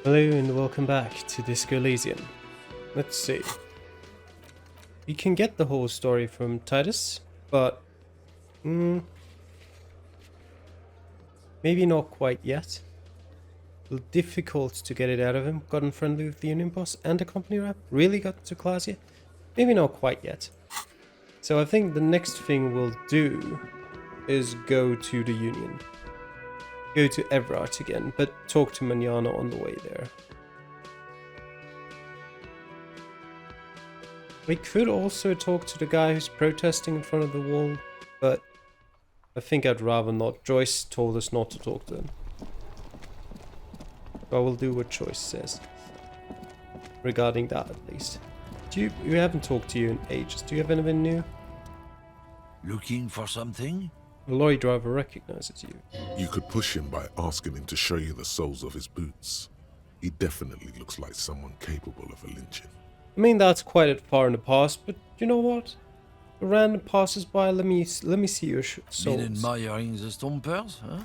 Hello and welcome back to Disco Elysium. Let's see. You can get the whole story from Titus, but maybe not quite yet. A little difficult to get it out of him. Gotten friendly with the Union boss and the company rep. Really got to class yet? Maybe not quite yet. So I think the next thing we'll do is go to the Union. Go to Everard again, but talk to Manana on the way there. We could also talk to the guy who's protesting in front of the wall, but I think I'd rather not. Joyce told us not to talk to him. So I will do what Joyce says. Regarding that, at least. We haven't talked to you in ages. Do you have anything new? Looking for something? The lorry driver recognizes you. You could push him by asking him to show you the soles of his boots. He definitely looks like someone capable of a lynching. I mean, that's quite far in the past, but you know what? A random passersby, let me see your soles. Been admiring the stompers, huh?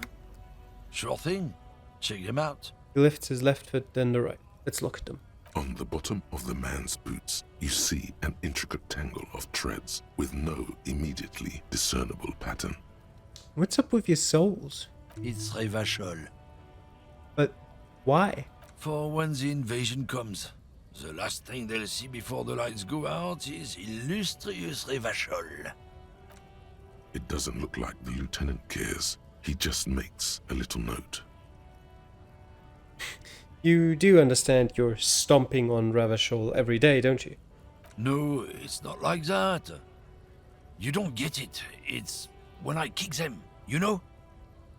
Sure thing. Check them out. He lifts his left foot, then the right. Let's look at them. On the bottom of the man's boots, you see an intricate tangle of treads with no immediately discernible pattern. What's up with your soles? It's Revachol. But why? For when the invasion comes, the last thing they'll see before the lights go out is illustrious Revachol. It doesn't look like the lieutenant cares. He just makes a little note. You do understand you're stomping on Ravachol every day, don't you? No, it's not like that. You don't get it. It's when I kick them, you know?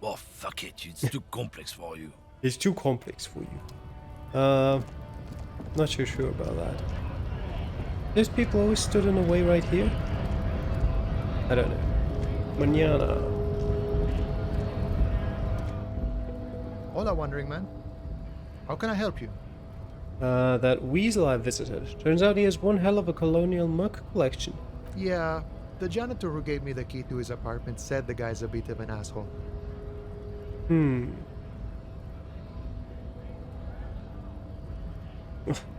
Oh, fuck it. It's too complex for you. It's too complex for you. Not so sure about that. Those people always stood in the way right here? I don't know. Manana. Hola, Wandering Man. How can I help you? That weasel I visited. Turns out he has one hell of a colonial mug collection. Yeah, the janitor who gave me the key to his apartment said the guy's a bit of an asshole.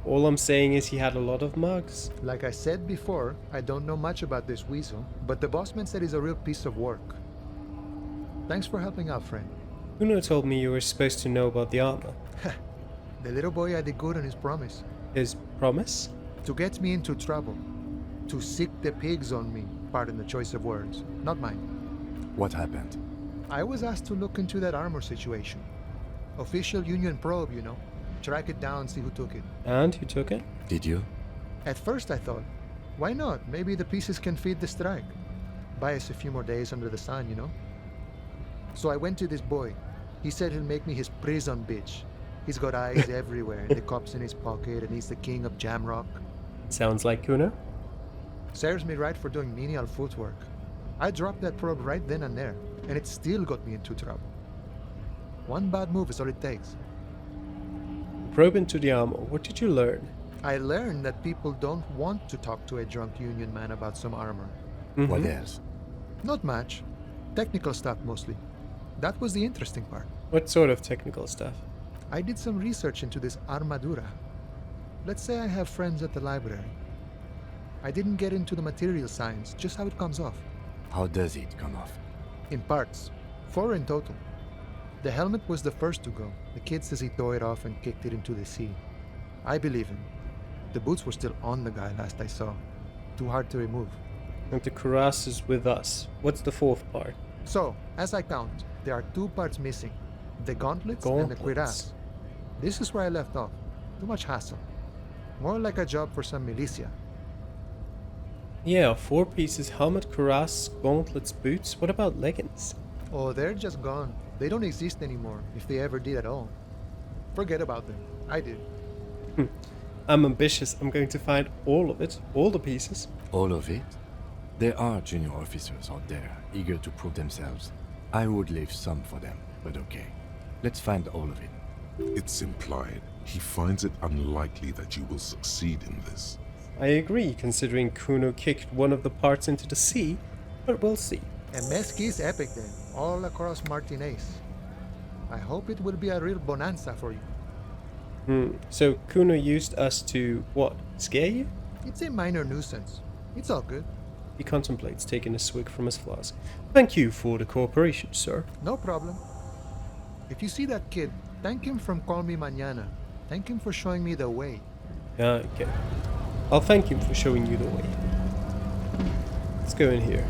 All I'm saying is he had a lot of mugs. Like I said before, I don't know much about this weasel, but the bossman said he's a real piece of work. Thanks for helping out, friend. Kuno told me you were supposed to know about the armor. The little boy had it good on his promise. His promise? To get me into trouble. To sick the pigs on me. Pardon the choice of words. Not mine. What happened? I was asked to look into that armor situation. Official Union probe, you know. Track it down, see who took it. And who took it? Did you? At first I thought, why not? Maybe the pieces can feed the strike. Buy us a few more days under the sun, you know? So I went to this boy. He said he'll make me his prison bitch. He's got eyes everywhere, and the cop's in his pocket, and he's the king of Jamrock. Sounds like Kuno. Serves me right for doing menial footwork. I dropped that probe right then and there, and it still got me into trouble. One bad move is all it takes. Probe into the armor. What did you learn? I learned that people don't want to talk to a drunk Union man about some armor. What else? Not much. Technical stuff mostly. That was the interesting part. What sort of technical stuff? I did some research into this armadura. Let's say I have friends at the library. I didn't get into the material science, just how it comes off. How does it come off? In parts. 4 in total. The helmet was the first to go. The kid says he tore it off and kicked it into the sea. I believe him. The boots were still on the guy last I saw. Too hard to remove. And the cuirass is with us. What's the fourth part? So, as I count, there are 2 parts missing. The gauntlets and the cuirass. This is where I left off. Too much hassle. More like a job for some militia. Yeah, 4 pieces, helmet, cuirass, gauntlets, boots. What about leggings? Oh, they're just gone. They don't exist anymore, if they ever did at all. Forget about them. I did. I'm ambitious. I'm going to find all of it. All the pieces. All of it? There are junior officers out there, eager to prove themselves. I would leave some for them, but okay. Let's find all of it. It's implied he finds it unlikely that you will succeed in this. I agree, considering Kuno kicked one of the parts into the sea, but we'll see. And Mesky is epic then, all across Martinez. I hope it will be a real bonanza for you. So Kuno used us to, what, scare you? It's a minor nuisance. It's all good. He contemplates taking a swig from his flask. Thank you for the cooperation, sir. No problem. If you see that kid, thank him from Call Me Mañana. Thank him for showing me the way. Okay. I'll thank him for showing you the way. Let's go in here.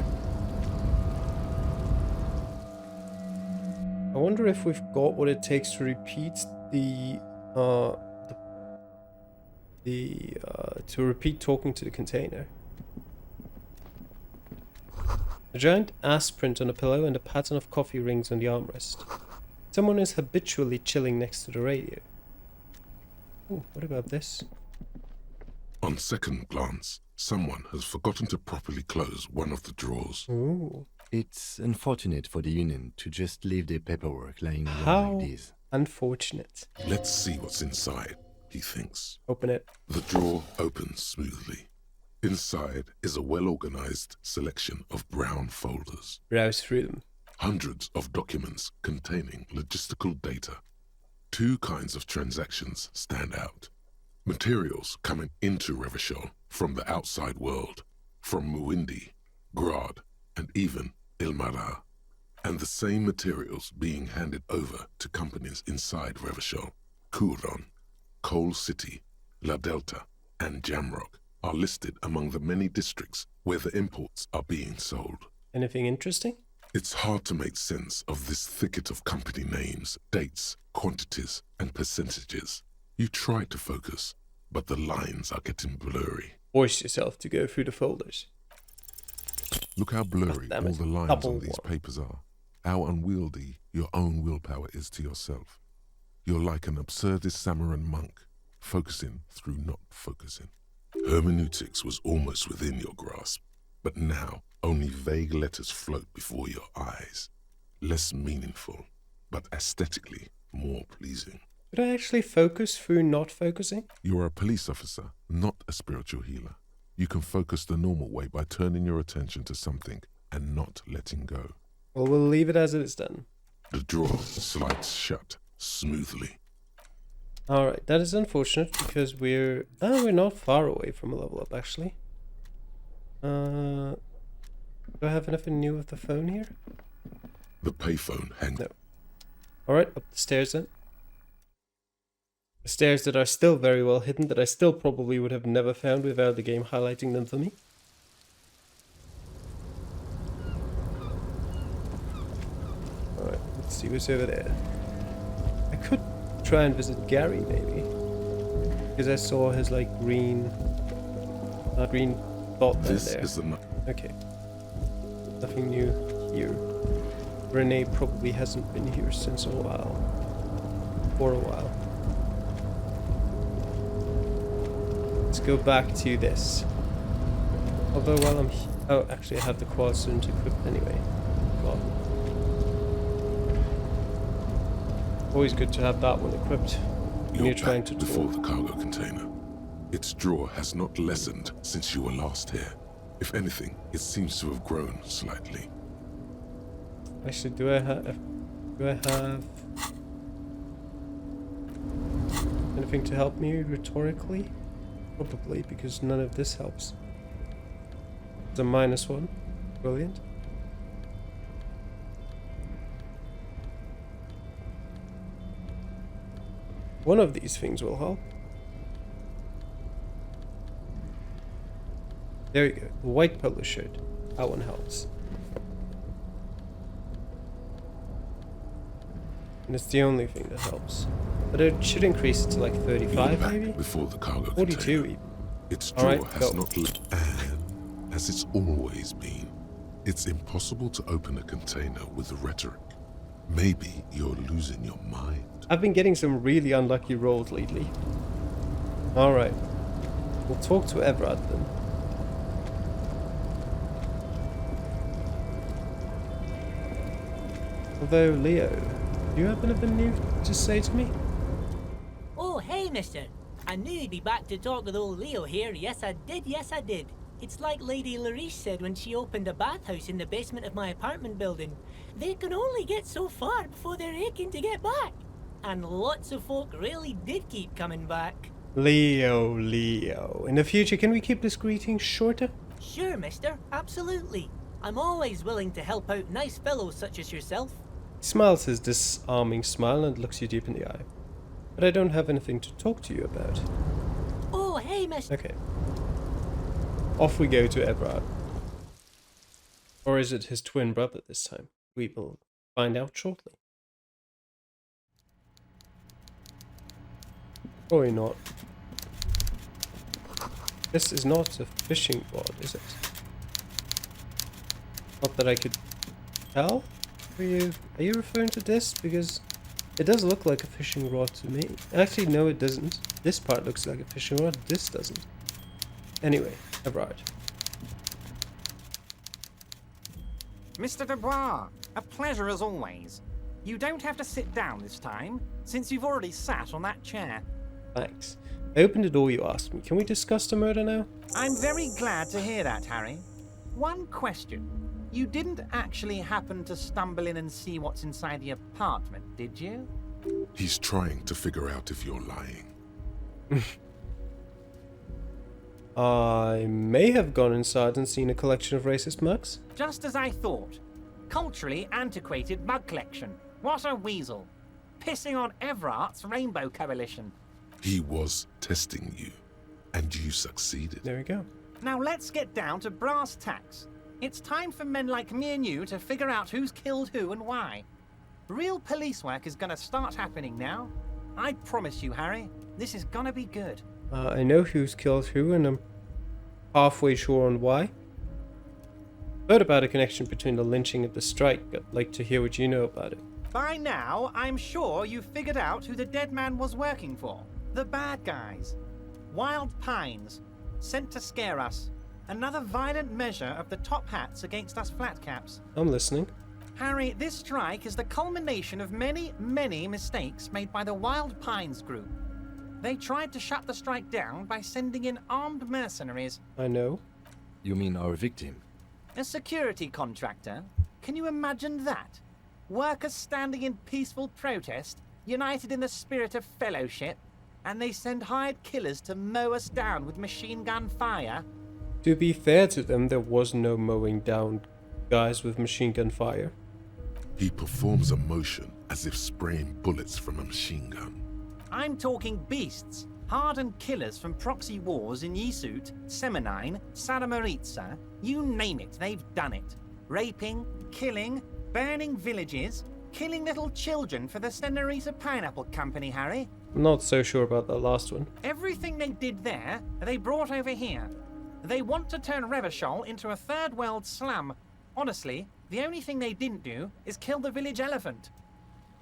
I wonder if we've got what it takes to repeat to repeat talking to the container. A giant ass print on a pillow and a pattern of coffee rings on the armrest. Someone is habitually chilling next to the radio. Oh, what about this? On second glance, someone has forgotten to properly close one of the drawers. Ooh. It's unfortunate for the Union to just leave their paperwork lying around How like this. unfortunate. Let's see what's inside, he thinks. Open it. The drawer opens smoothly. Inside is a well-organized selection of brown folders. Browse through them. Hundreds of documents containing logistical data. Two kinds of transactions stand out. Materials coming into Revachol from the outside world, from Muindi, Grad, and even Ilmara. And the same materials being handed over to companies inside Revachol. Kuron, Coal City, La Delta, and Jamrock are listed among the many districts where the imports are being sold. Anything interesting? It's hard to make sense of this thicket of company names, dates, quantities, and percentages. You try to focus, but the lines are getting blurry. Force yourself to go through the folders. Look how blurry damn all it. the lines Double on these one. papers are. How unwieldy your own willpower is to yourself. You're like an absurdist Samaran monk, focusing through not focusing. Hermeneutics was almost within your grasp, but now only vague letters float before your eyes. Less meaningful, but aesthetically more pleasing. Could I actually focus through not focusing? You are a police officer, not a spiritual healer. You can focus the normal way by turning your attention to something and not letting go. Well, we'll leave it as it is then. The drawer slides shut smoothly. Alright, that is unfortunate because we're not far away from a level up actually. Do I have anything new with the phone here? The payphone hangs. No. Alright, up the stairs then. The stairs that are still very well hidden, that I still probably would have never found without the game highlighting them for me. Alright, let's see what's over there. I could try and visit Gary maybe. Because I saw his like green dot This there. is the Okay. Nothing new here. Renee probably hasn't been here since a while. For a while. Let's go back to this. Although while I'm oh, actually I have the quad student equipped anyway. God. Always good to have that one equipped when you're trying to before talk. the cargo container. Its drawer has not lessened since you were last here. If anything, it seems to have grown slightly. Actually, do I have anything to help me rhetorically? Probably, because none of this helps. It's a -1. Brilliant. One of these things will help. There you go. The white polo shirt. That one helps. And it's the only thing that helps. But it should increase it to like 35 Back maybe? before the cargo 42 container. even. Its All drawer right, has go. not and as it's always been, it's impossible to open a container with rhetoric. Maybe you're losing your mind. I've been getting some really unlucky rolls lately. Alright. We'll talk to Everard then. Although, Leo, do you have anything new to say to me? Oh, hey, mister. I knew you'd be back to talk with old Leo here. Yes, I did. It's like Lady Larice said when she opened a bathhouse in the basement of my apartment building. They can only get so far before they're aching to get back. And lots of folk really did keep coming back. Leo, Leo. In the future, can we keep this greeting shorter? Sure, mister, absolutely. I'm always willing to help out nice fellows such as yourself. He smiles his disarming smile and looks you deep in the eye. But I don't have anything to talk to you about. Oh, hey, mister. Okay. Off we go to Everard. Or is it his twin brother this time? We will find out shortly. Probably not. This is not a fishing rod, is it? Not that I could tell. Are you referring to this? Because it does look like a fishing rod to me. Actually, no, it doesn't. This part looks like a fishing rod. This doesn't. Anyway, Everard. Mr. Dubois, a pleasure as always. You don't have to sit down this time, since you've already sat on that chair. Thanks. I opened the door you asked me. Can we discuss the murder now? I'm very glad to hear that, Harry. One question. You didn't actually happen to stumble in and see what's inside the apartment, did you? He's trying to figure out if you're lying. I may have gone inside and seen a collection of racist mugs. Just as I thought. Culturally antiquated mug collection. What a weasel. Pissing on Everart's Rainbow Coalition. He was testing you, and you succeeded. There we go. Now let's get down to brass tacks. It's time for men like me and you to figure out who's killed who and why. Real police work is gonna start happening now. I promise you, Harry, this is gonna be good. I know who's killed who, and I'm halfway sure on why. Heard about a connection between the lynching and the strike. I'd like to hear what you know about it. By now, I'm sure you've figured out who the dead man was working for. The bad guys. Wild Pines. Sent to scare us. Another violent measure of the top hats against us flatcaps. I'm listening. Harry, this strike is the culmination of many, many mistakes made by the Wild Pines group. They tried to shut the strike down by sending in armed mercenaries. I know. You mean our victim? A security contractor? Can you imagine that? Workers standing in peaceful protest, united in the spirit of fellowship, and they send hired killers to mow us down with machine gun fire? To be fair to them, there was no mowing down guys with machine gun fire. He performs a motion as if spraying bullets from a machine gun. I'm talking beasts, hardened killers from proxy wars in Yisut, Semenine, Saramaritsa, you name it, they've done it. Raping, killing, burning villages, killing little children for the Senorita Pineapple Company, Harry. I'm not so sure about that last one. Everything they did there, they brought over here. They want to turn Revachol into a third world slum. Honestly, the only thing they didn't do is kill the village elephant.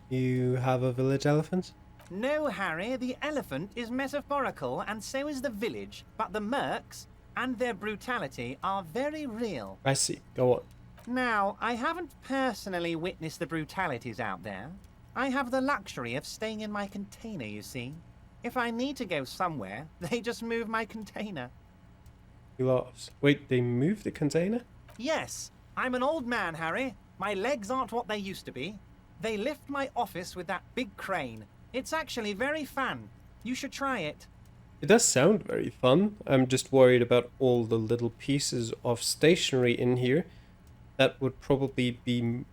You have a village elephant? No, Harry, the elephant is metaphorical and so is the village, but the mercs and their brutality are very real. I see. Go on. Now, I haven't personally witnessed the brutalities out there. I have the luxury of staying in my container, you see. If I need to go somewhere, they just move my container. He laughs. Wait, they moved the container? Yes, I'm an old man, Harry. My legs aren't what they used to be. They lift my office with that big crane. It's actually very fun. You should try it. It does sound very fun. I'm just worried about all the little pieces of stationery in here that would probably be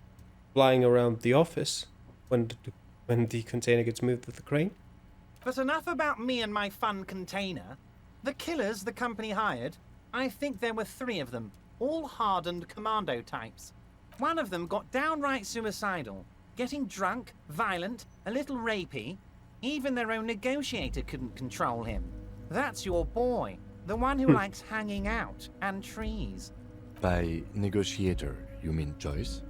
flying around the office when the container gets moved with the crane. But enough about me and my fun container. The killers the company hired, I think there were 3 of them, all hardened commando types. One of them got downright suicidal, getting drunk, violent, a little rapey. Even their own negotiator couldn't control him. That's your boy, the one who likes hanging out and trees. By negotiator, you mean Joyce?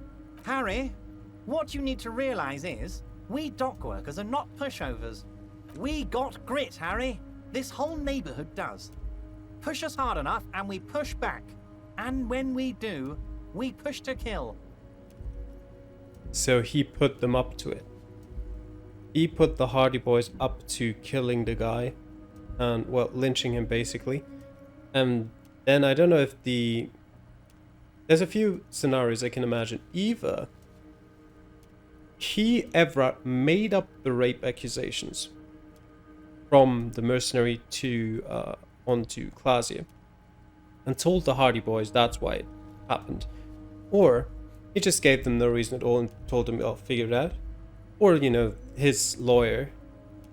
Harry, what you need to realize is, we dock workers are not pushovers. We got grit, Harry. This whole neighborhood does. Push us hard enough and we push back. And when we do, we push to kill. So he put them up to it. He put the Hardy Boys up to killing the guy and, well, lynching him basically. And then I don't know if there's a few scenarios I can imagine. Either Everett, made up the rape accusations from the mercenary to onto Clausia, and told the Hardy Boys that's why it happened. Or he just gave them no reason at all and told them, "Oh, figure it out." Or, you know, his lawyer,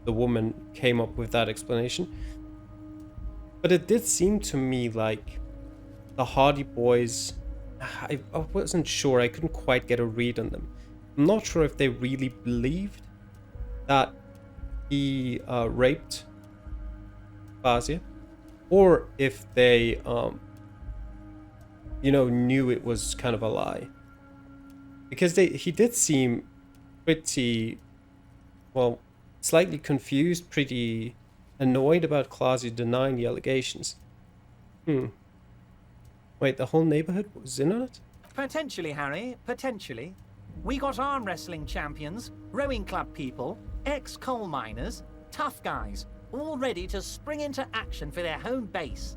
the woman, came up with that explanation. But it did seem to me like the Hardy Boys, I wasn't sure, I couldn't quite get a read on them. I'm not sure if they really believed that he raped Clausia, or if they, you know, knew it was kind of a lie. Because he did seem pretty, well, slightly confused, pretty annoyed about Clausia denying the allegations. Wait, the whole neighborhood was in on it? Potentially, Harry, potentially. We got arm wrestling champions, rowing club people, ex-coal miners, tough guys, all ready to spring into action for their home base.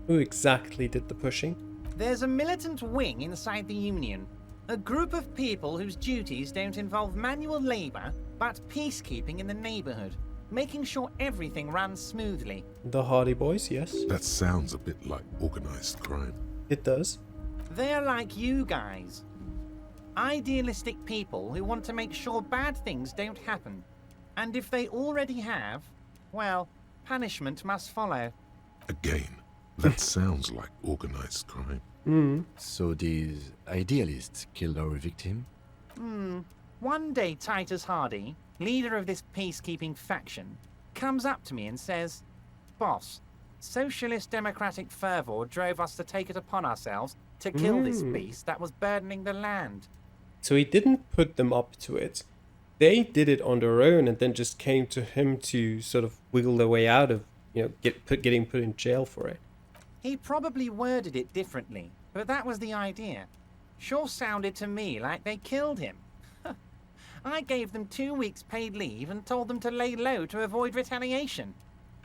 Who exactly did the pushing? There's a militant wing inside the Union. A group of people whose duties don't involve manual labor, but peacekeeping in the neighborhood, making sure everything runs smoothly. The Hardy Boys, yes. That sounds a bit like organized crime. It does. They're like you guys. Idealistic people who want to make sure bad things don't happen. And if they already have, well, punishment must follow. Again, that sounds like organized crime. So these idealists killed our victim? One day Titus Hardy, leader of this peacekeeping faction, comes up to me and says, "Boss, socialist democratic fervor drove us to take it upon ourselves to kill this beast that was burdening the land." So he didn't put them up to it. They did it on their own and then just came to him to sort of wiggle their way out of, you know, getting put in jail for it. He probably worded it differently, but that was the idea. Sure sounded to me like they killed him. I gave them 2 weeks paid leave and told them to lay low to avoid retaliation.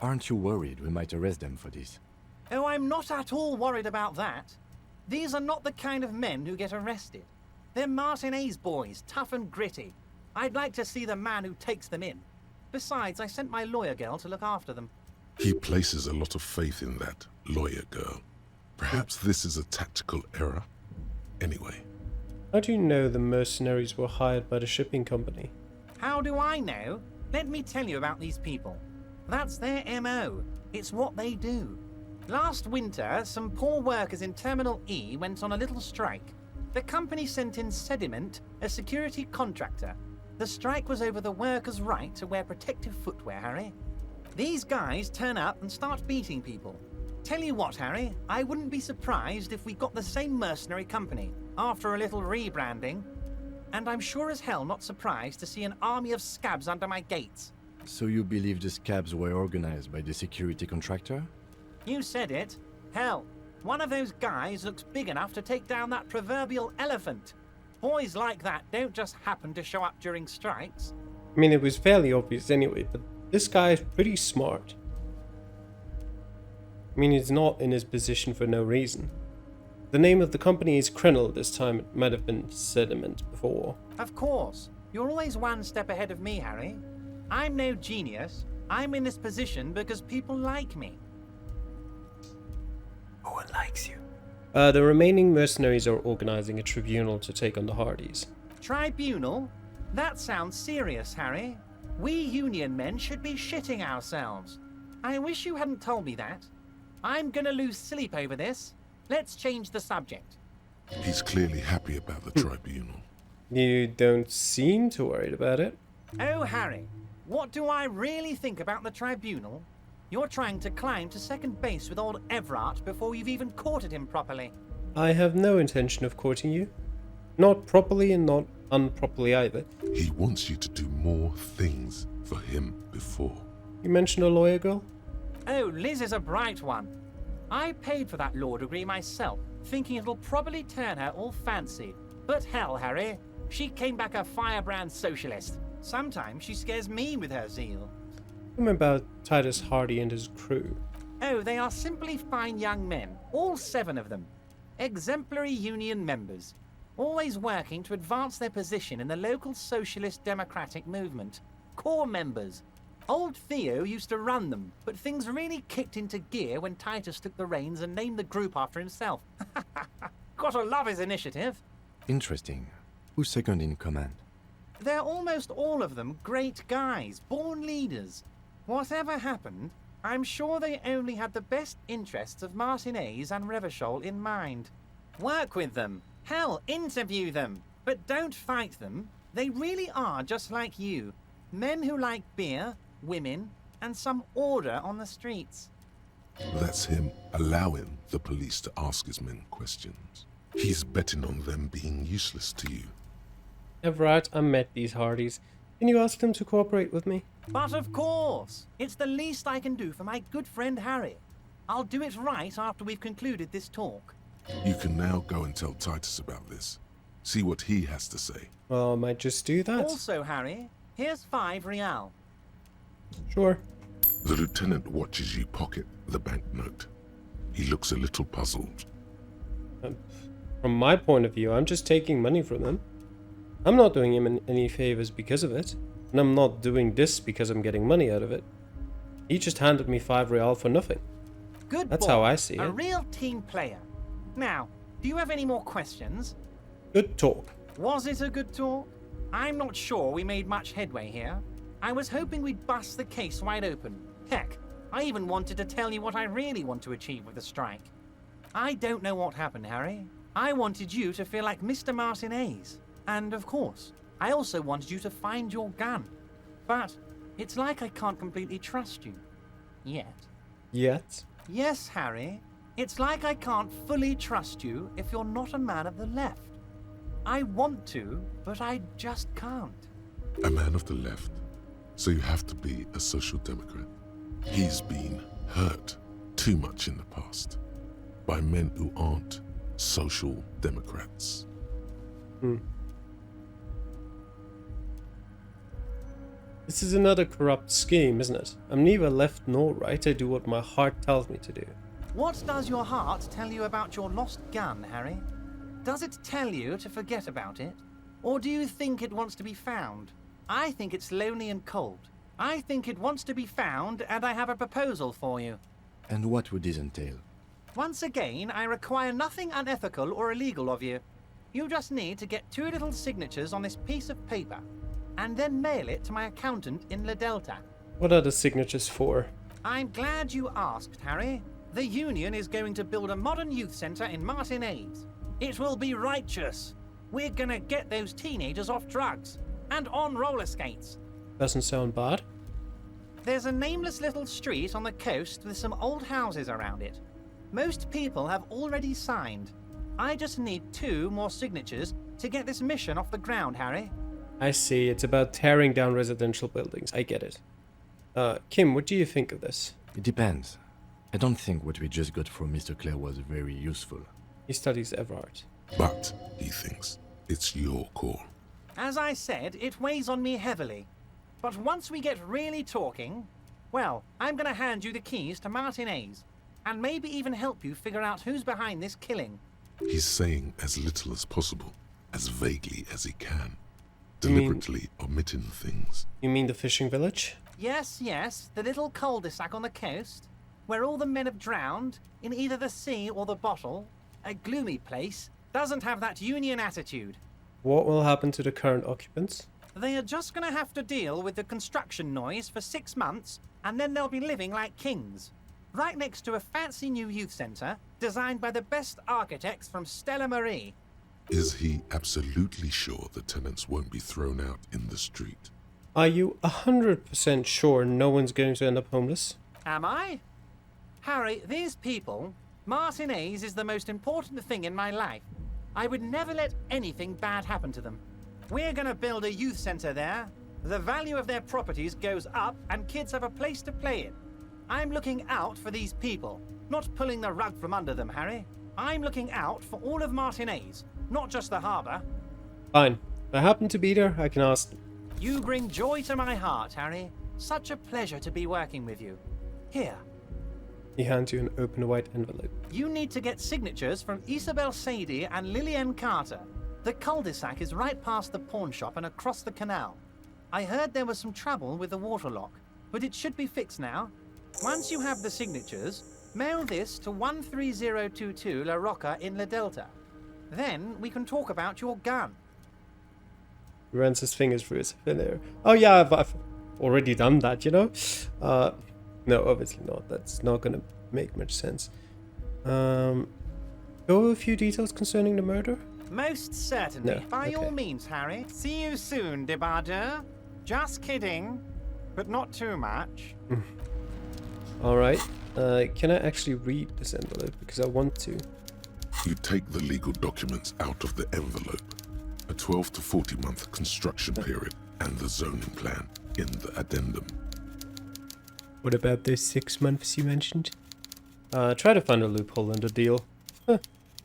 Aren't you worried we might arrest them for this? Oh, I'm not at all worried about that. These are not the kind of men who get arrested. They're Martinez boys, tough and gritty. I'd like to see the man who takes them in. Besides, I sent my lawyer girl to look after them. He places a lot of faith in that lawyer girl. Perhaps this is a tactical error. Anyway, How do you know the mercenaries were hired by the shipping company? How do I know? Let me tell you about these people. That's their MO. It's what they do. Last winter, some poor workers in Terminal E went on a little strike. The company sent in Sediment, a security contractor. The strike was over the workers' right to wear protective footwear, Harry. These guys turn up and start beating people. Tell you what, Harry, I wouldn't be surprised if we got the same mercenary company after a little rebranding. And I'm sure as hell not surprised to see an army of scabs under my gates. So you believe the scabs were organized by the security contractor? You said it. Hell, one of those guys looks big enough to take down that proverbial elephant. Boys like that don't just happen to show up during strikes. I mean, it was fairly obvious anyway, but this guy is pretty smart. I mean, he's not in his position for no reason. The name of the company is Krenel this time. It might have been Sediment before. Of course. You're always one step ahead of me, Harry. I'm no genius. I'm in this position because people like me. No one likes you. The remaining mercenaries are organizing a tribunal to take on the Hardys. Tribunal? That sounds serious, Harry. We Union men should be shitting ourselves. I wish you hadn't told me that. I'm gonna lose sleep over this. Let's change the subject. he's clearly happy about the tribunal. You don't seem too worried about it. Oh, Harry, what do I really think about the tribunal? You're trying to climb to second base with old Everett before you've even courted him properly. I have no intention of courting you. Not properly and not unproperly either. He wants you to do more things for him before. You mentioned a lawyer girl? Oh, Liz is a bright one. I paid for that law degree myself, thinking it'll probably turn her all fancy. But hell, Harry, she came back a firebrand socialist. Sometimes she scares me with her zeal. Tell me about Titus Hardy and his crew. Oh, they are simply fine young men, all 7 of them. Exemplary Union members. always working to advance their position in the local socialist democratic movement. Core members. Old Theo used to run them, but things really kicked into gear when Titus took the reins and named the group after himself. Gotta love his initiative. Interesting. Who's second in command? They're almost all of them great guys, born leaders. Whatever happened, I'm sure they only had the best interests of Martinez and Revachol in mind. Work with them. Hell, interview them. But don't fight them. They really are just like you. Men who like beer, women, and some order on the streets. That's him allowing the police to ask his men questions. He's betting on them being useless to you. Everard, I met these Hardys. Can you ask them to cooperate with me? But of course, it's the least I can do for my good friend Harry. I'll do it right after we've concluded this talk. You can now go and tell Titus about this. See what he has to say. Well, I might just do that. Also, Harry, here's 5 real. Sure. The lieutenant watches you pocket the banknote. He looks a little puzzled. From my point of view, I'm just taking money from them. I'm not doing him any favors because of it. And I'm not doing this because I'm getting money out of it. He just handed me 5 real for nothing. Good That's boy. how I see A it. real team player. Now, do you have any more questions? Good talk. Was it a good talk? I'm not sure we made much headway here. I was hoping we'd bust the case wide open. Heck, I even wanted to tell you what I really want to achieve with the strike. I don't know what happened, Harry. I wanted you to feel like Mr. Martinez. And of course, I also wanted you to find your gun. But it's like I can't completely trust you. Yet. Yet? Yes, Harry. It's like I can't fully trust you if you're not a man of the left. I want to, but I just can't. A man of the left. So you have to be a social democrat. He's been hurt too much in the past by men who aren't social democrats. This is another corrupt scheme, isn't it? I'm neither left nor right. I do what my heart tells me to do. What does your heart tell you about your lost gun, Harry? Does it tell you to forget about it? Or do you think it wants to be found? I think it's lonely and cold. I think it wants to be found, and I have a proposal for you. And what would this entail? Once again, I require nothing unethical or illegal of you. You just need to get 2 little signatures on this piece of paper, and then mail it to my accountant in La Delta. What are the signatures for? I'm glad you asked, Harry. The Union is going to build a modern youth centre in Martinez. It will be righteous. We're gonna get those teenagers off drugs and on roller skates. Doesn't sound bad. There's a nameless little street on the coast with some old houses around it. Most people have already signed. I just need 2 more signatures to get this mission off the ground, Harry. I see. It's about tearing down residential buildings. I get it. Kim, what do you think of this? It depends. I don't think what we just got from Mr. Clare was very useful. He studies Everard. But, he thinks, it's your call. As I said, it weighs on me heavily. But once we get really talking, well, I'm gonna hand you the keys to Martinez, and maybe even help you figure out who's behind this killing. He's saying as little as possible, as vaguely as he can, You mean- deliberately omitting things. You mean the fishing village? Yes, the little cul-de-sac on the coast, where all the men have drowned, in either the sea or the bottle. A gloomy place, doesn't have that Union attitude. What will happen to the current occupants? They are just gonna have to deal with the construction noise for 6 months, and then they'll be living like kings. Right next to a fancy new youth centre, designed by the best architects from Stella Marie. Is he absolutely sure the tenants won't be thrown out in the street? Are you 100% sure no one's going to end up homeless? Am I? Harry, these people, Martinez is the most important thing in my life. I would never let anything bad happen to them. We're gonna build a youth centre there. The value of their properties goes up and kids have a place to play in. I'm looking out for these people, not pulling the rug from under them, Harry. I'm looking out for all of Martinez, not just the harbour. Fine. If I happen to be there, I can ask them. You bring joy to my heart, Harry. Such a pleasure to be working with you. Here, He hands you an open white envelope. you need to get signatures from Isabel Sadie and Lillian Carter. The cul-de-sac is right past the pawn shop and across the canal. I heard there was some trouble with the water lock, but it should be fixed now. Once you have the signatures, mail this to 13022 La Rocca in La Delta. Then we can talk about your gun. He runs his fingers through his hair. Oh yeah, I've already done that, you know? No, obviously not. That's not gonna make much sense. Go over a few details concerning the murder? Most certainly. No, By all okay. means, Harry. See you soon, Debardeur. Just kidding. But not too much. Alright. Can I actually read this envelope? Because I want to. You take the legal documents out of the envelope, a 12 to 40 month construction period, and the zoning plan in the addendum. What about those 6 months you mentioned? Try to find a loophole in the deal. Huh.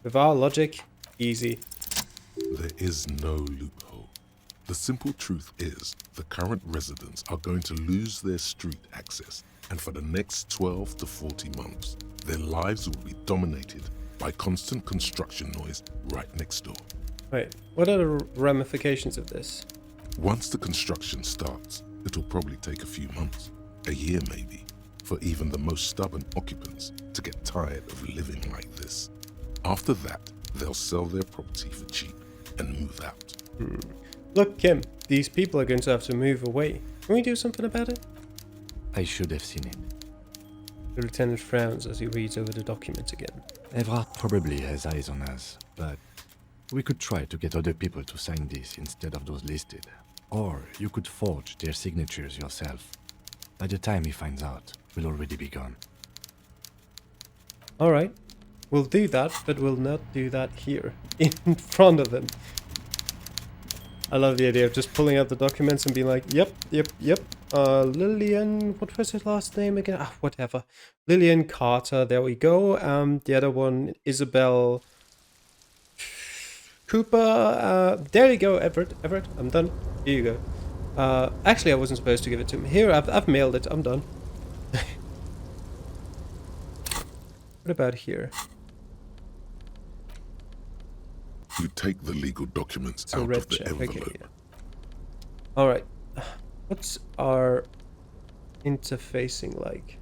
With our logic, easy. There is no loophole. The simple truth is the current residents are going to lose their street access, and for the next 12 to 40 months, their lives will be dominated by constant construction noise right next door. Wait, what are the ramifications of this? Once the construction starts, it'll probably take a few months, a year maybe, for even the most stubborn occupants to get tired of living like this. After that, they'll sell their property for cheap and move out. Look, Kim, these people are going to have to move away. Can we do something about it? I should have seen it. The lieutenant frowns as he reads over the document again. Evrard probably has eyes on us, but we could try to get other people to sign this instead of those listed. Or you could forge their signatures yourself. By the time he finds out, we'll already be gone. Alright, we'll do that, but we'll not do that here, in front of him. I love the idea of just pulling out the documents and being like, yep. Lillian, what was her last name again? Ah, whatever. Lillian Carter, there we go. The other one, Isabel Cooper. There you go, Everett, I'm done. Here you go. Actually, I wasn't supposed to give it to him. Here, I've mailed it, I'm done. What about here? You take the legal documents It's a out red of the check. envelope. Okay, yeah. Alright. What's our interfacing like?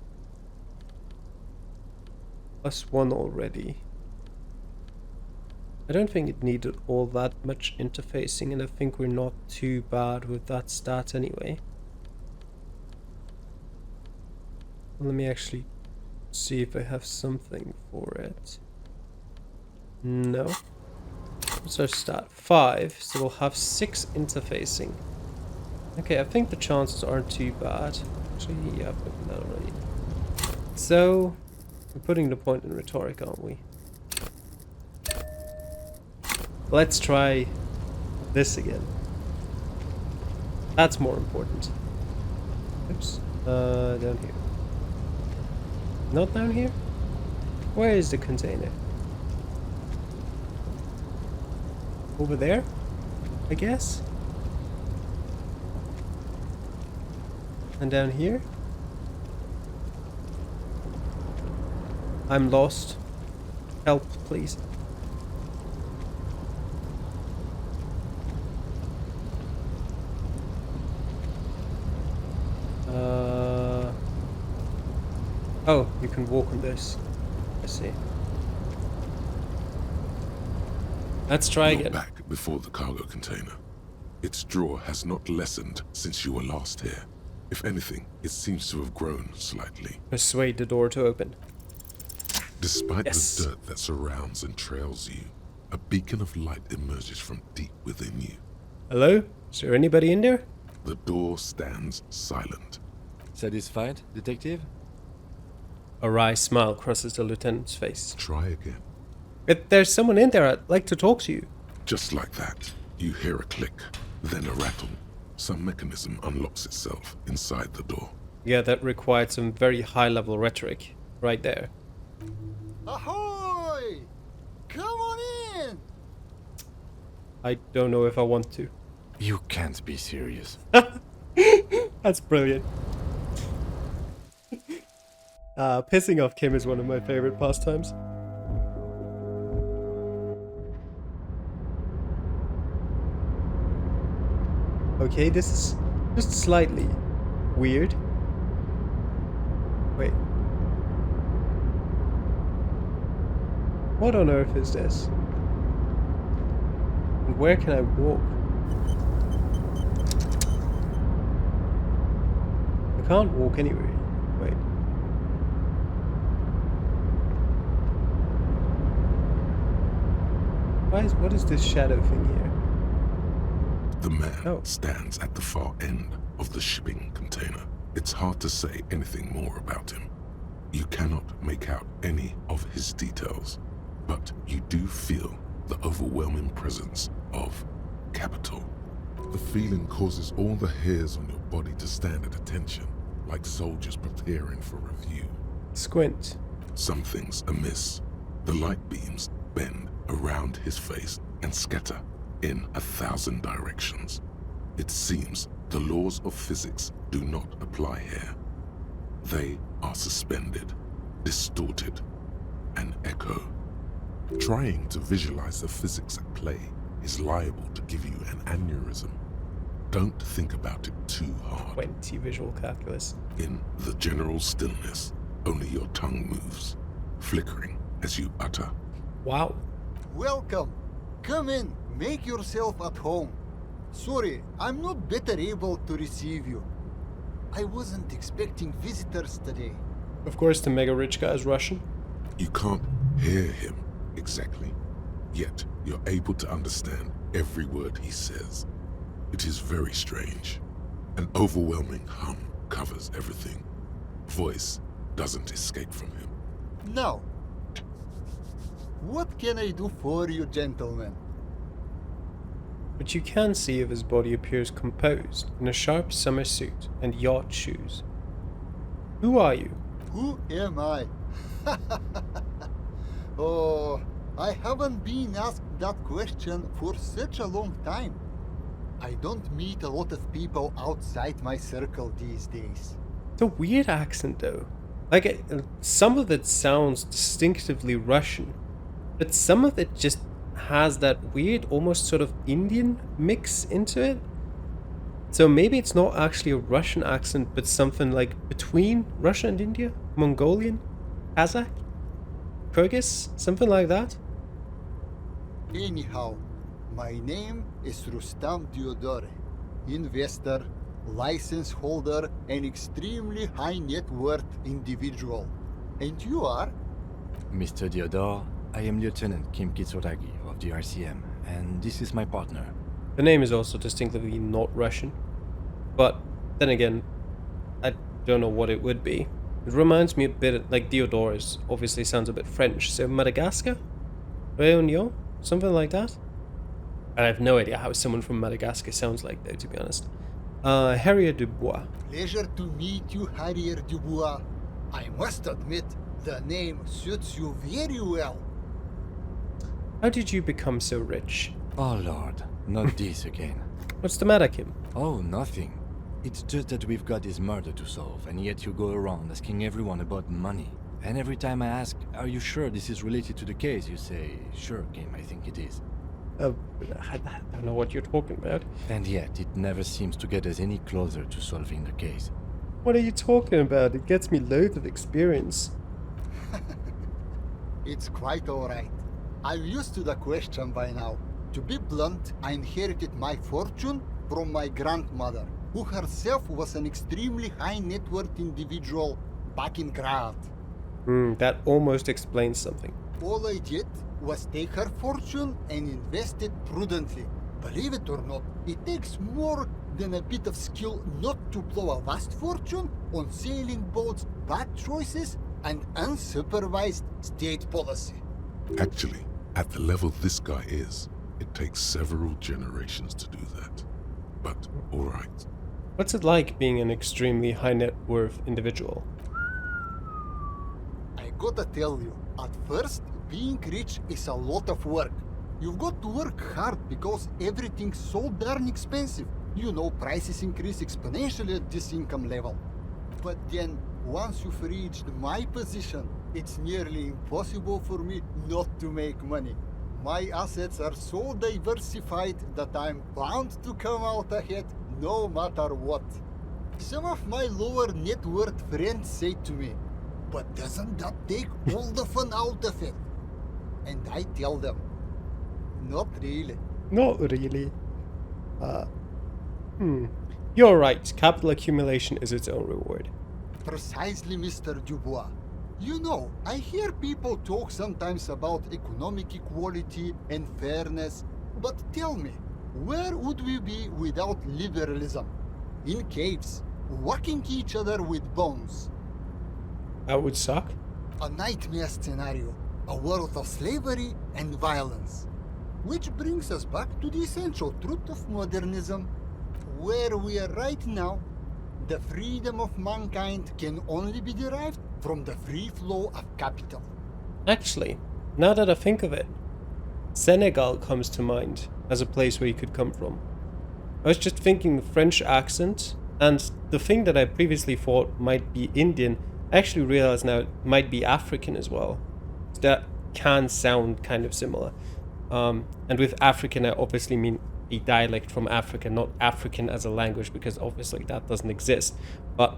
+1 already. I don't think it needed all that much interfacing, and I think we're not too bad with that stat anyway. Let me actually see if I have something for it. No. What's our stat? 5, so we'll have 6 interfacing. Okay, I think the chances aren't too bad. Actually, yeah, I've put that already. So, we're putting the point in rhetoric, aren't we? Let's try this again. That's more important. Oops. Down here. Not down here? Where is the container? Over there? I guess? And down here? I'm lost. Help, please. Oh, you can walk on this. I see. Let's try You're again. back before the cargo container. Its drawer has not lessened since you were last here. If anything, it seems to have grown slightly. Persuade the door to open. Despite Yes. the dirt that surrounds and trails you, a beacon of light emerges from deep within you. Hello? Is there anybody in there? The door stands silent. Satisfied, detective? A wry smile crosses the lieutenant's face. Try again. But there's someone in there. I'd like to talk to you. Just like that, you hear a click, then a rattle. Some mechanism unlocks itself inside the door. Yeah, that required some very high-level rhetoric. Right there. Ahoy! Come on in! I don't know if I want to. You can't be serious. That's brilliant. Pissing off Kim is one of my favorite pastimes. Okay, this is just slightly weird. Wait. What on earth is this? And where can I walk? I can't walk anywhere. Wait. What is this shadow thing here? The man Oh. stands at the far end of the shipping container. It's hard to say anything more about him. You cannot make out any of his details, but you do feel the overwhelming presence of capital. The feeling causes all the hairs on your body to stand at attention, like soldiers preparing for review. Squint. Something's amiss. The light beams bend around his face and scatter in 1,000 directions. It seems the laws of physics do not apply here. They are suspended, distorted, and echo. Trying to visualize the physics at play is liable to give you an aneurysm. Don't think about it too hard. 20 visual calculus. In the general stillness, only your tongue moves, flickering as you utter. Wow. Welcome. Come in. Make yourself at home. Sorry, I'm not better able to receive you. I wasn't expecting visitors today. Of course, the mega rich guy is Russian. You can't hear him exactly, yet you're able to understand every word he says. It is very strange. An overwhelming hum covers everything. Voice doesn't escape from him. Now, what can I do for you, gentlemen? But you can see if his body appears composed in a sharp summer suit and yacht shoes. Who are you? Who am I? Oh, I haven't been asked that question for such a long time. I don't meet a lot of people outside my circle these days. It's a weird accent though. Like, some of it sounds distinctively Russian, but some of it just has that weird, almost sort of Indian mix into it. So maybe it's not actually a Russian accent, but something like between Russia and India? Mongolian? Kazakh? Kyrgyz? Something like that? Anyhow, my name is Rustam Diodore, investor, license holder, and extremely high net worth individual. And you are? Mr. Diodore, I am Lieutenant Kim Kitsuragi of the RCM, and this is my partner. The name is also distinctively not Russian. But then again, I don't know what it would be. It reminds me a bit like Diodorus, obviously sounds a bit French. So Madagascar? Réunion? Something like that? I have no idea how someone from Madagascar sounds like though, to be honest. Harrier Dubois. Pleasure to meet you, Harrier Dubois. I must admit, the name suits you very well. How did you become so rich? Oh lord, not this again. What's the matter, Kim? Oh, nothing. It's just that we've got this murder to solve, and yet you go around asking everyone about money. And every time I ask, are you sure this is related to the case, you say, sure, Kim, I think it is. I don't know what you're talking about. And yet, it never seems to get us any closer to solving the case. What are you talking about? It gets me loads of experience. It's quite alright. I'm used to the question by now. To be blunt, I inherited my fortune from my grandmother, who herself was an extremely high net worth individual back in Grad. That almost explains something. All I did was take her fortune and invest it prudently. Believe it or not, it takes more than a bit of skill not to blow a vast fortune on sailing boats, bad choices, and unsupervised state policy. Actually, at the level this guy is, it takes several generations to do that. But, alright. What's it like being an extremely high net worth individual? I gotta tell you, at first, being rich is a lot of work. You've got to work hard because everything's so darn expensive. You know, prices increase exponentially at this income level. But then, once you've reached my position, it's nearly impossible for me not to make money. My assets are so diversified that I'm bound to come out ahead no matter what. Some of my lower net worth friends say to me, but doesn't that take all the fun out of it? And I tell them, not really. Not really. You're right. Capital accumulation is its own reward. Precisely, Mr. Dubois. You know, I hear people talk sometimes about economic equality and fairness, but tell me, where would we be without liberalism? In caves, whacking each other with bones. That would suck. A nightmare scenario, a world of slavery and violence. Which brings us back to the essential truth of modernism. Where we are right now, the freedom of mankind can only be derived from the free flow of capital. Actually, now that I think of it, Senegal comes to mind as a place where you could come from. I was just thinking the French accent, and the thing that I previously thought might be Indian, I actually realize now it might be African as well. That can sound kind of similar. And with African, I obviously mean a dialect from Africa, not African as a language, because obviously that doesn't exist. But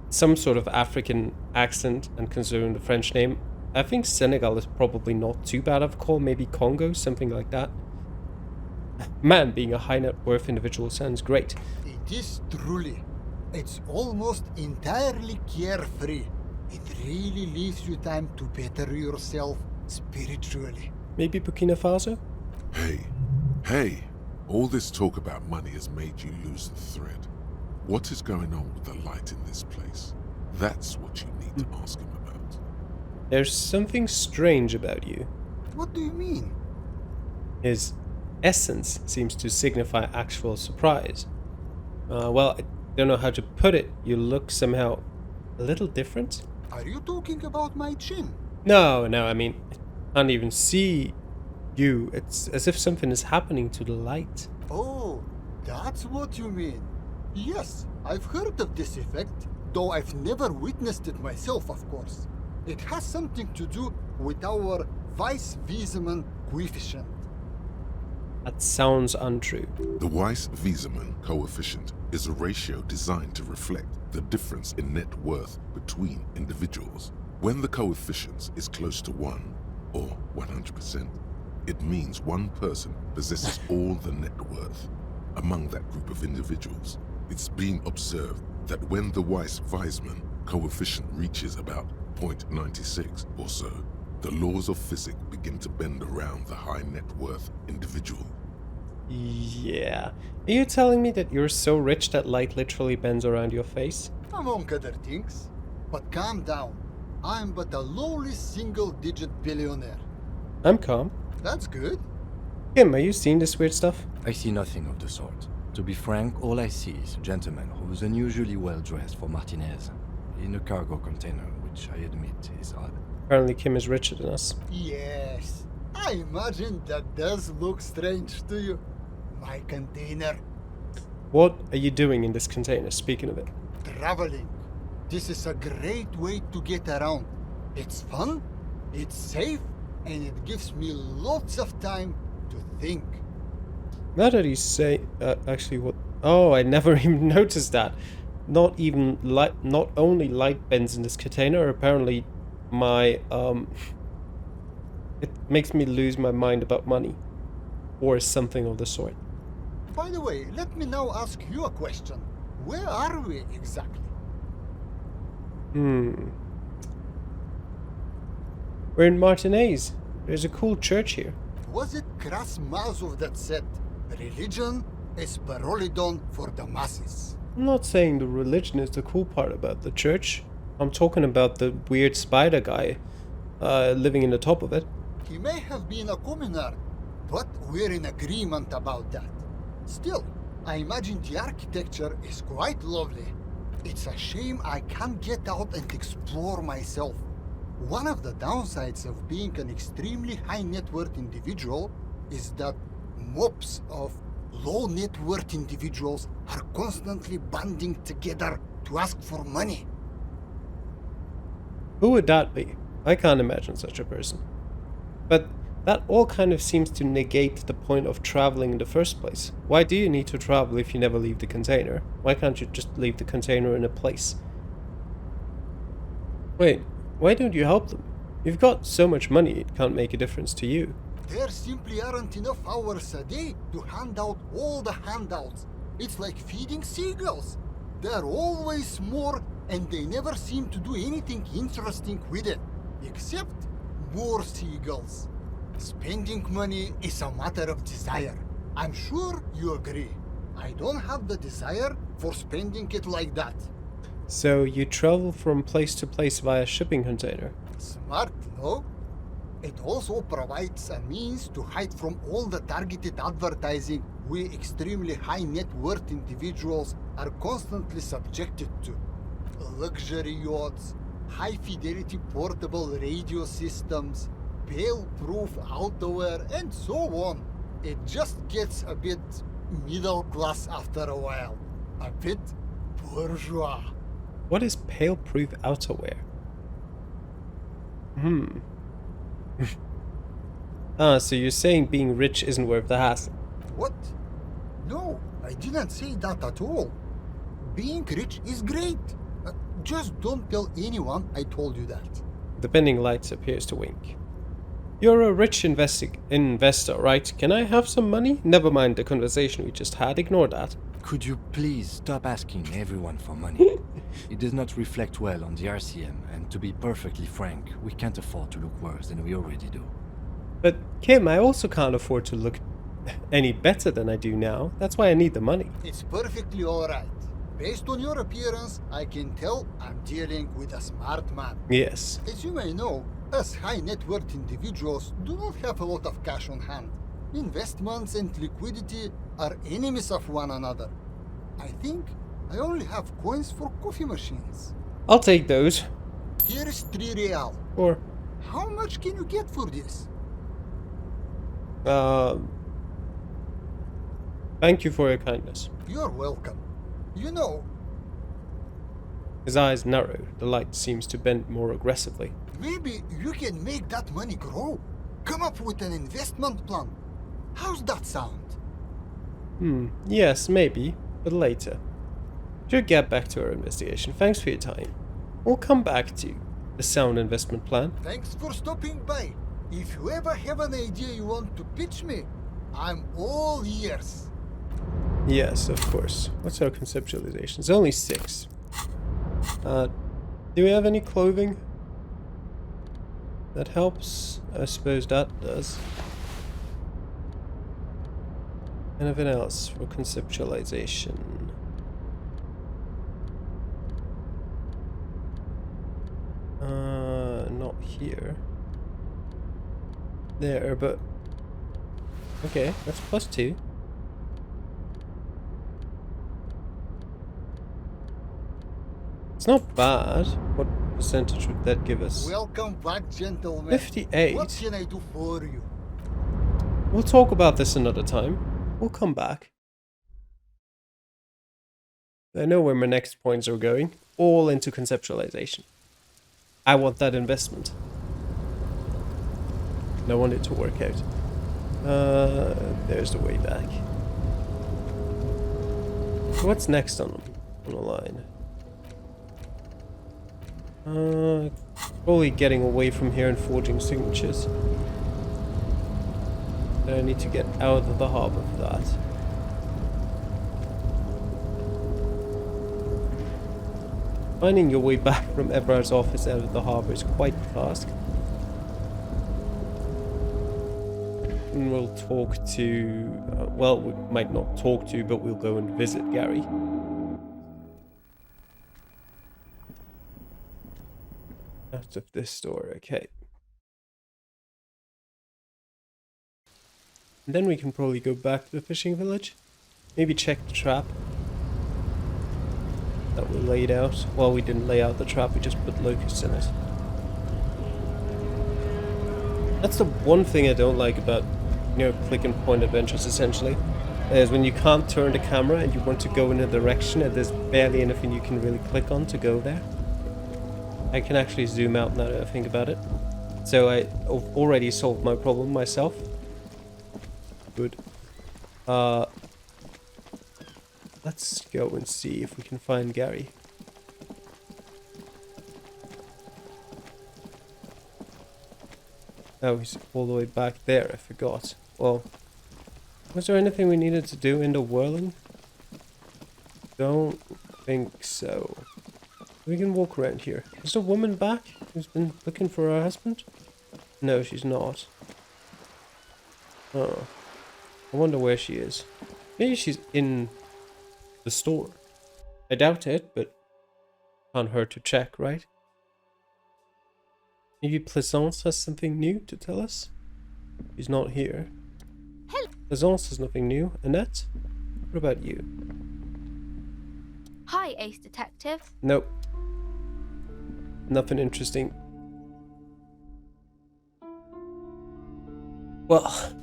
some sort of African accent, and considering the French name, I think Senegal is probably not too bad of a call. Maybe Congo, something like that. Man, being a high net worth individual sounds great. It is truly. It's almost entirely carefree. It really leaves you time to better yourself spiritually. Maybe Burkina Faso? Hey, all this talk about money has made you lose the thread. What is going on with the light in this place? That's what you need to ask him about. There's something strange about you. What do you mean? His essence seems to signify actual surprise. Well, I don't know how to put it. You look somehow a little different. Are you talking about my chin? No, I mean, I can't even see you. It's as if something is happening to the light. Oh, that's what you mean. Yes, I've heard of this effect, though I've never witnessed it myself, of course. It has something to do with our Weiss-Wiesemann coefficient. That sounds untrue. The Weiss-Wiesemann coefficient is a ratio designed to reflect the difference in net worth between individuals. When the coefficient is close to 1, or 100%, it means one person possesses all the net worth. Among that group of individuals, it's been observed that when the Weiss-Wiesemann coefficient reaches about 0.96 or so, the laws of physics begin to bend around the high net worth individual. Yeah. Are you telling me that you're so rich that light literally bends around your face? Among other things. But calm down. I'm but a lowly single-digit billionaire. I'm calm. That's good. Kim, are you seeing this weird stuff? I see nothing of the sort. To be frank, all I see is a gentleman who's unusually well dressed for Martinez, in a cargo container, which I admit is odd. Apparently Kim is richer than us. Yes. I imagine that does look strange to you. My container. What are you doing in this container, speaking of it? Traveling. This is a great way to get around. It's fun, it's safe, and it gives me lots of time to think. Now that you say, actually what... Oh, I never even noticed that. Not only light bends in this container, apparently my, it makes me lose my mind about money. Or something of the sort. By the way, let me now ask you a question. Where are we exactly? We're in Martinez. There's a cool church here. Was it Krasmazov that said, religion is parolidon for the masses? I'm not saying the religion is the cool part about the church. I'm talking about the weird spider guy living in the top of it. He may have been a commoner, but we're in agreement about that. Still, I imagine the architecture is quite lovely. It's a shame I can't get out and explore myself. One of the downsides of being an extremely high net worth individual is that mobs of low net worth individuals are constantly banding together to ask for money. Who would that be? I can't imagine such a person. But That all kind of seems to negate the point of traveling in the first place. Why do you need to travel if you never leave the container? Why can't you just leave the container in a place? Wait, why don't you help them? You've got so much money, it can't make a difference to you. There simply aren't enough hours a day to hand out all the handouts. It's like feeding seagulls. There are always more, and they never seem to do anything interesting with it. Except more seagulls. Spending money is a matter of desire. I'm sure you agree. I don't have the desire for spending it like that. So you travel from place to place via shipping container. Smart, no? It also provides a means to hide from all the targeted advertising we extremely high net worth individuals are constantly subjected to. Luxury yachts, high fidelity portable radio systems, fail-proof outerwear, and so on. It just gets a bit middle class after a while. A bit bourgeois. What is pale-proof outerwear? So you're saying being rich isn't worth the hassle? What? No, I didn't say that at all. Being rich is great. Just don't tell anyone I told you that. The bending light appears to wink. You're a rich investor, right? Can I have some money? Never mind the conversation we just had, ignore that. Could you please stop asking everyone for money? It does not reflect well on the RCM, and to be perfectly frank, we can't afford to look worse than we already do. But Kim, I also can't afford to look any better than I do now. That's why I need the money. It's perfectly alright. Based on your appearance, I can tell I'm dealing with a smart man. Yes. As you may know, us high net worth individuals do not have a lot of cash on hand. Investments and liquidity are enemies of one another. I think I only have coins for coffee machines. I'll take those. Here is 3 real. Or, How much can you get for this? thank you for your kindness. You're welcome. You know, His eyes narrow. The light seems to bend more aggressively. maybe you can make that money grow. Come up with an investment plan. How's that sound? Yes, maybe, but later. Should get back to our investigation. Thanks for your time. We'll come back to the sound investment plan. Thanks for stopping by. If you ever have an idea you want to pitch me, I'm all ears. Yes, of course. What's our conceptualization? It's only 6. Do we have any clothing? That helps. I suppose that does. Anything else for conceptualization? Not here. There, but... Okay, that's +2. It's not bad. What percentage would that give us? Welcome back, gentlemen. 58. What can I do for you? We'll talk about this another time. We'll come back. I know where my next points are going. All into conceptualization. I want that investment. And I want it to work out. There's the way back. What's next on the line? Probably getting away from here and forging signatures. I need to get out of the harbor for that. Finding your way back from Everard's office out of the harbor is quite the task. And we'll talk to... well, we might not talk to, but we'll go and visit Gary. Out of this door, okay. And then we can probably go back to the fishing village. Maybe check the trap that we laid out. Well, we didn't lay out the trap, we just put locusts in it. That's the one thing I don't like about, you know, click and point adventures essentially. Is when you can't turn the camera and you want to go in a direction and there's barely anything you can really click on to go there. I can actually zoom out now that I think about it. So I've already solved my problem myself. Good. Let's go and see if we can find Gary. Oh, he's all the way back there, I forgot. Well, was there anything we needed to do in the whirling? Don't think so. We can walk around here. Is the woman back who's been looking for her husband? No, she's not. Oh. I wonder where she is. Maybe she's in the store. I doubt it, but can't hurt to check, right? Maybe Plaisance has something new to tell us? She's not here. Plaisance has nothing new. Annette? What about you? Hi, Ace Detective. Nope. Nothing interesting. Well,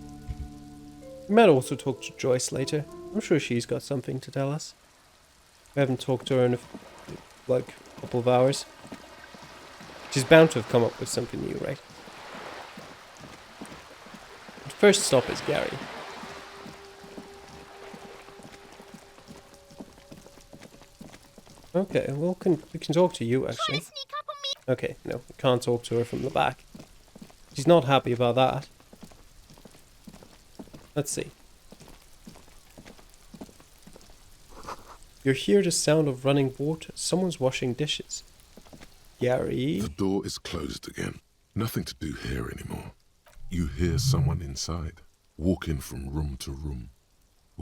we might also talk to Joyce later. I'm sure she's got something to tell us. We haven't talked to her in like a couple of hours. She's bound to have come up with something new, right? The first stop is Gary. Okay, well, we can talk to you, actually. Okay, no, we can't talk to her from the back. She's not happy about that. Let's see. You hear the sound of running water. Someone's washing dishes. Gary? The door is closed again. Nothing to do here anymore. You hear someone inside, walking from room to room.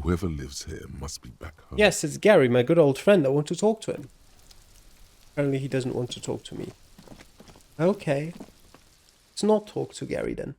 Whoever lives here must be back home. Yes, it's Gary, my good old friend. I want to talk to him. Apparently he doesn't want to talk to me. Okay. Let's not talk to Gary then.